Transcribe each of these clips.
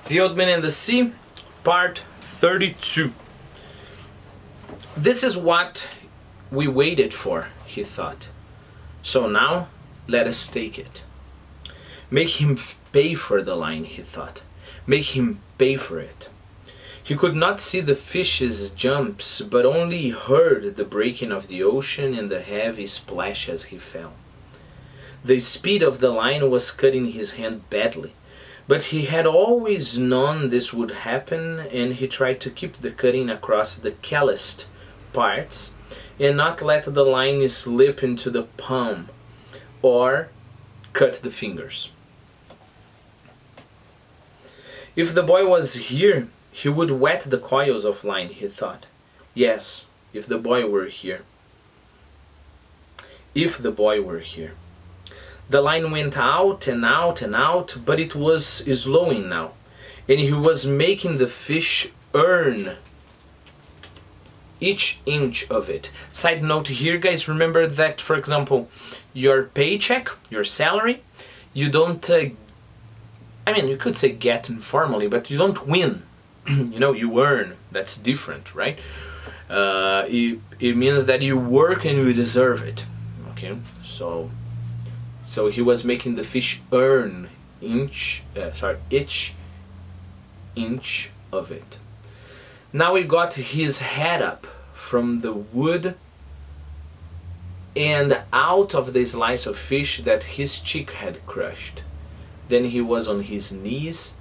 The Old Man and the Sea, Part 32. This is what we waited for, he thought. So now, let us take it. Make him pay for the line, he thought. Make him pay for it. He could not see the fish's jumps, but only heard the breaking of the ocean and the heavy splash as he fell. The speed of the line was cutting his hand badly, but he had always known this would happen, and he tried to keep the cutting across the calloused parts and not let the line slip into the palm or cut the fingers. If the boy was here, he would wet the coils of line, he thought. Yes, if the boy were here. If the boy were here. The line went out and out and out, but it was slowing now, and he was making the fish earn each inch of it. Side note here, guys, remember that, for example, your paycheck, your salary, you don't, you could say get informally, but you don't win. You earn. That's different, right? It means that you work and you deserve it. Okay, so he was making the fish earn each inch of it. Now he got his head up from the wood and out of the slice of fish that his cheek had crushed. Then he was on his knees,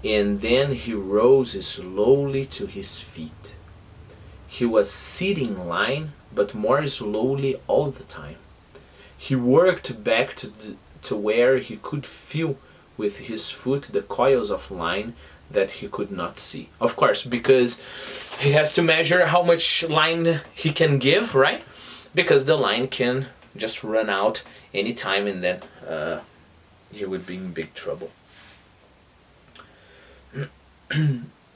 and then he rose slowly to his feet. He was sitting line, but more slowly all the time. He worked back to where he could feel with his foot the coils of line that he could not see. Of course, because he has to measure how much line he can give, right? Because the line can just run out anytime, and then he would be in big trouble.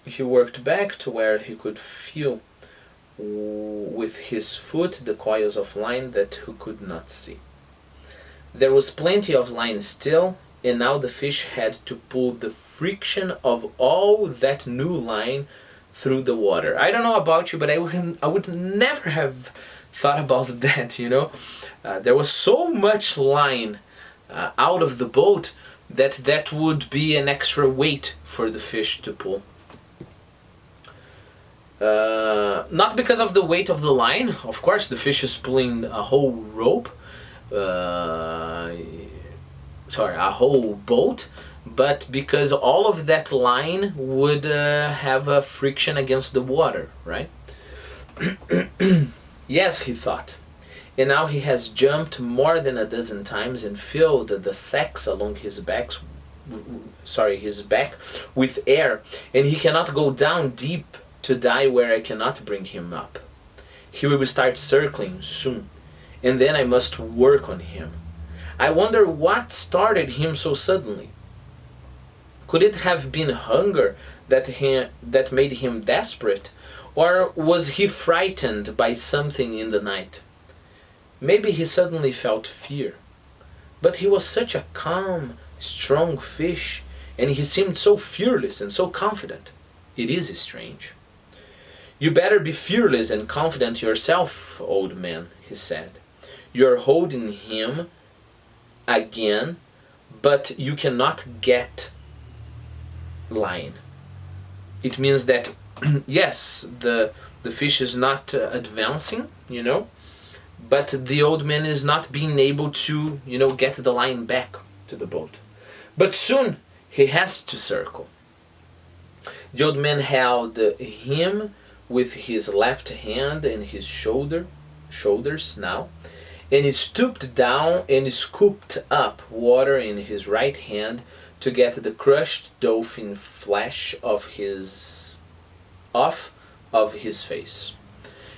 He worked back to where he could feel with his foot the coils of line that he could not see. There was plenty of line still, and now the fish had to pull the friction of all that new line through the water. I don't know about you, but I would never have thought about that, There was so much line out of the boat that would be an extra weight for the fish to pull. Not because of the weight of the line, of course, the fish is pulling a whole rope, a whole boat, but because all of that line would have a friction against the water, right? Yes, he thought. And now he has jumped more than a dozen times and filled the sacks along his back with air, and he cannot go down deep to die where I cannot bring him up. He will start circling soon, and then I must work on him. I wonder what started him so suddenly. Could it have been hunger that made him desperate, or was he frightened by something in the night? Maybe he suddenly felt fear. But he was such a calm, strong fish, and he seemed so fearless and so confident. It is strange. You better be fearless and confident yourself, old man, he said. You're holding him again, but you cannot get line. It means that, yes, the fish is not advancing, but the old man is not being able to, get the line back to the boat. But soon he has to circle. The old man held him with his left hand and his shoulders now, and he stooped down and scooped up water in his right hand to get the crushed dolphin flesh off of his face.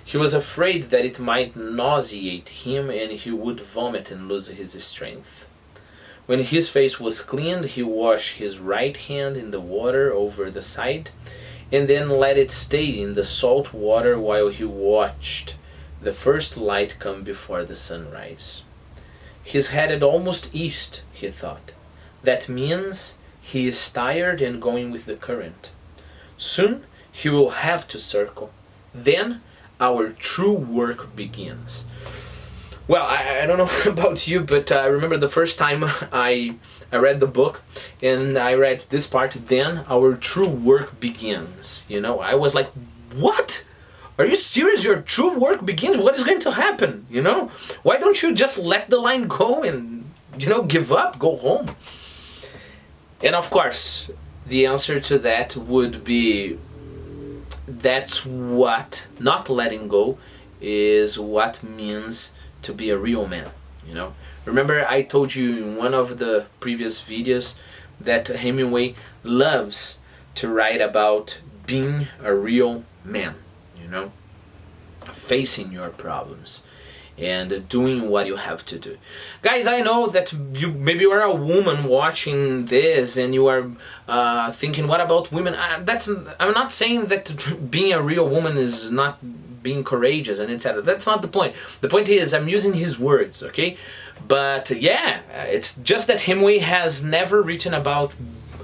He was afraid that it might nauseate him and he would vomit and lose his strength. When his face was cleaned, he washed his right hand in the water over the side, and then let it stay in the salt water while he watched the first light come before the sunrise. He's headed almost east, he thought. That means he is tired and going with the current. Soon he will have to circle. Then our true work begins. Well, I don't know about you, but I remember the first time I read the book and I read this part, then our true work begins. You know, I was like, what? Are you serious? Your true work begins? What is going to happen? You know, why don't you just let the line go and, you know, give up, go home? And of course, the answer to that would be, that's what not letting go is what means to be a real man, you know. Remember I told you in one of the previous videos that Hemingway loves to write about being a real man, you know, facing your problems and doing what you have to do. Guys, I know that maybe you are a woman watching this and you are thinking, what about women? I'm not saying that being a real woman is not being courageous and etc. That's not the point. The point is I'm using his words, okay? But yeah, it's just that Hemingway has never written about,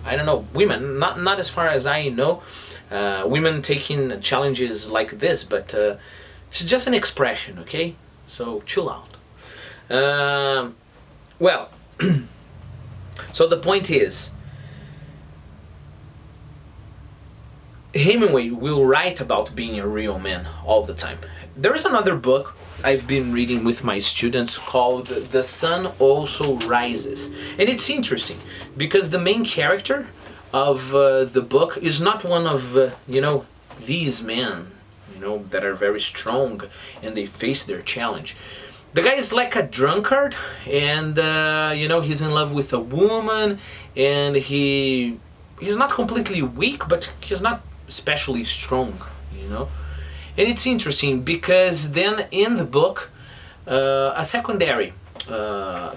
I don't know, women, not as far as I know, women taking challenges like this, but it's just an expression, okay? So chill out. Well, so the point is, Hemingway will write about being a real man all the time. There is another book I've been reading with my students called The Sun Also Rises. And it's interesting because the main character of the book is not one of, you know, these men, you know, that are very strong and they face their challenge. The guy is like a drunkard and, you know, he's in love with a woman and he's not completely weak, but he's not especially strong, you know. And it's interesting because then in the book a secondary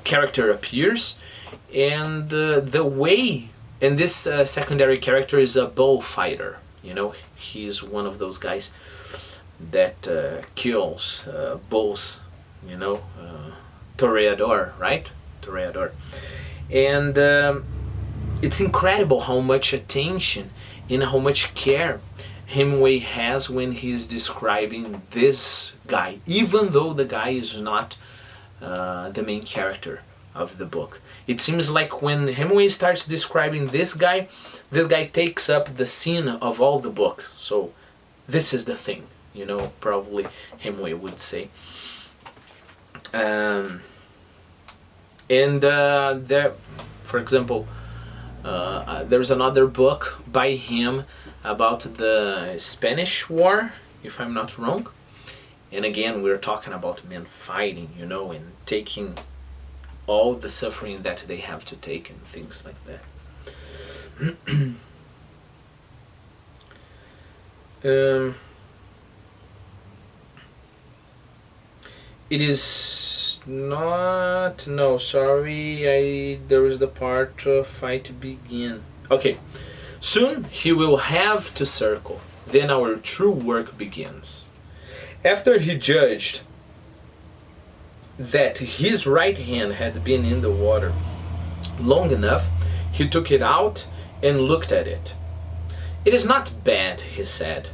character appears, and the way, and this secondary character is a bullfighter, you know. He's one of those guys that kills bulls, you know, toreador, right? Toreador. And it's incredible how much attention and how much care Hemingway has when he's describing this guy, even though the guy is not the main character of the book. It seems like when Hemingway starts describing this guy takes up the scene of all the book. So this is the thing, you know, probably Hemingway would say. And there, for example, there's another book by him about the Spanish War, if I'm not wrong. And again, we're talking about men fighting, you know, and taking all the suffering that they have to take and things like that. It is not, no, sorry, there is the part fight begin. Okay. Soon he will have to circle, then our true work begins. After he judged that his right hand had been in the water long enough, he took it out and looked at it. It is not bad, he said,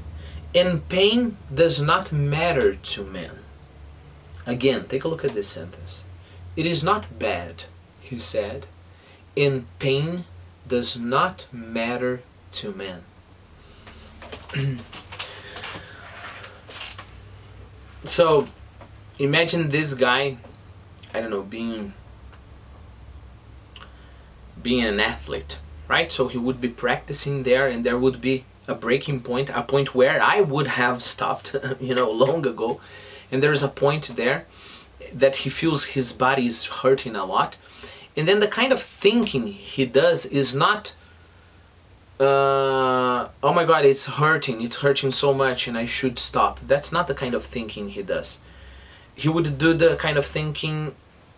and pain does not matter to men. Again, take a look at this sentence. It is not bad, he said, and pain does not matter to men. So imagine this guy, I don't know, being an athlete, right? So he would be practicing there, and there would be a breaking point, a point where I would have stopped, you know, long ago. And there's a point there that he feels his body is hurting a lot. And then the kind of thinking he does is not, oh my God, it's hurting so much and I should stop. That's not the kind of thinking he does. He would do the kind of thinking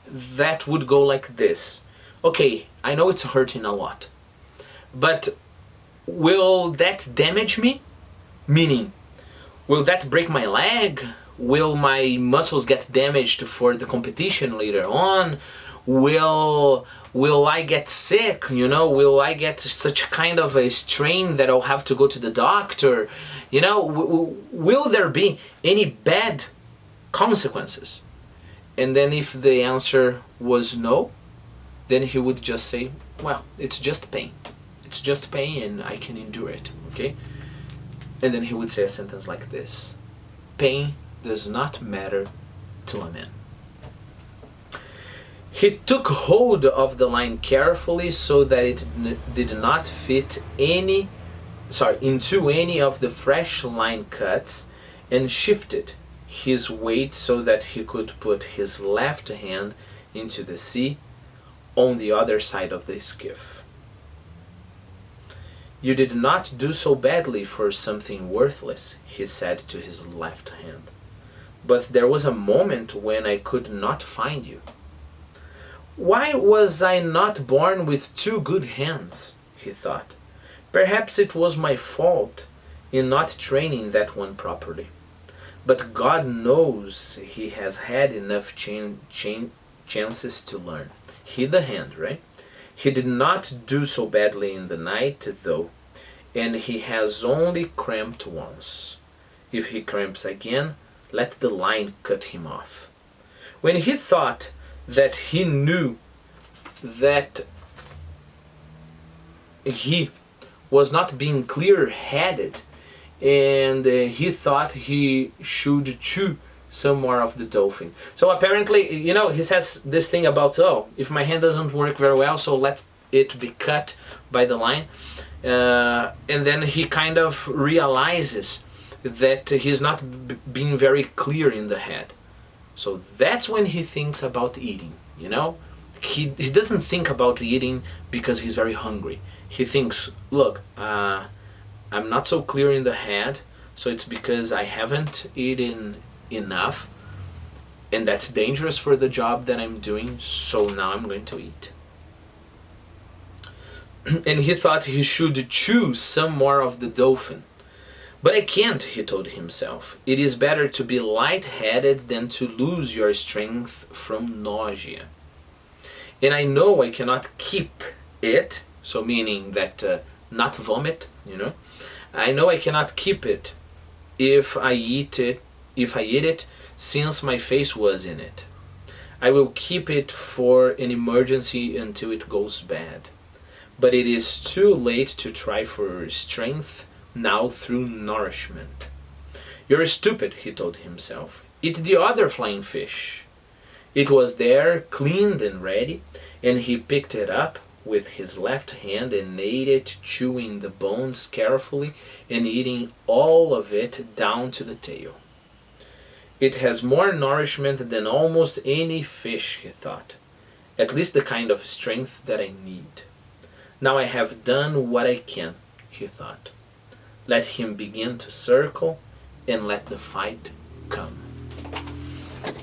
that would go like this. Okay, I know it's hurting a lot, but will that damage me? Meaning, will that break my leg? Will my muscles get damaged for the competition later on? Will I get sick? Will I get such kind of a strain that I'll have to go to the doctor? Will there be any bad consequences? And then if the answer was no, then he would just say, well, it's just pain. It's just pain and I can endure it, okay? And then he would say a sentence like this: pain does not matter to a man. He took hold of the line carefully so that it did not fit into any of the fresh line cuts, and shifted his weight so that he could put his left hand into the sea on the other side of the skiff. You did not do so badly for something worthless, he said to his left hand. But there was a moment when I could not find you. Why was I not born with two good hands? He thought. Perhaps it was my fault in not training that one properly. But God knows he has had enough chances to learn. He the hand, right? He did not do so badly in the night, though, and he has only cramped once. If he cramps again, let the line cut him off. When he thought that he knew that he was not being clear-headed, and he thought he should chew some more of the dolphin. So apparently, he says this thing about, if my hand doesn't work very well, so let it be cut by the line. And then he kind of realizes that he's not being very clear in the head. So that's when he thinks about eating, He doesn't think about eating because he's very hungry. He thinks, look, I'm not so clear in the head, so it's because I haven't eaten enough, and that's dangerous for the job that I'm doing, so now I'm going to eat. And he thought he should choose some more of the dolphin. But I can't, he told himself. It is better to be light-headed than to lose your strength from nausea. And I know I cannot keep it, so meaning that not vomit, I know I cannot keep it if I eat it, since my face was in it. I will keep it for an emergency until it goes bad. But it is too late to try for strength now through nourishment. You're stupid, he told himself. Eat the other flying fish. It was there, cleaned and ready, and he picked it up with his left hand and ate it, chewing the bones carefully and eating all of it down to the tail. It has more nourishment than almost any fish, he thought. At least the kind of strength that I need. Now I have done what I can, he thought. Let him begin to circle and let the fight come.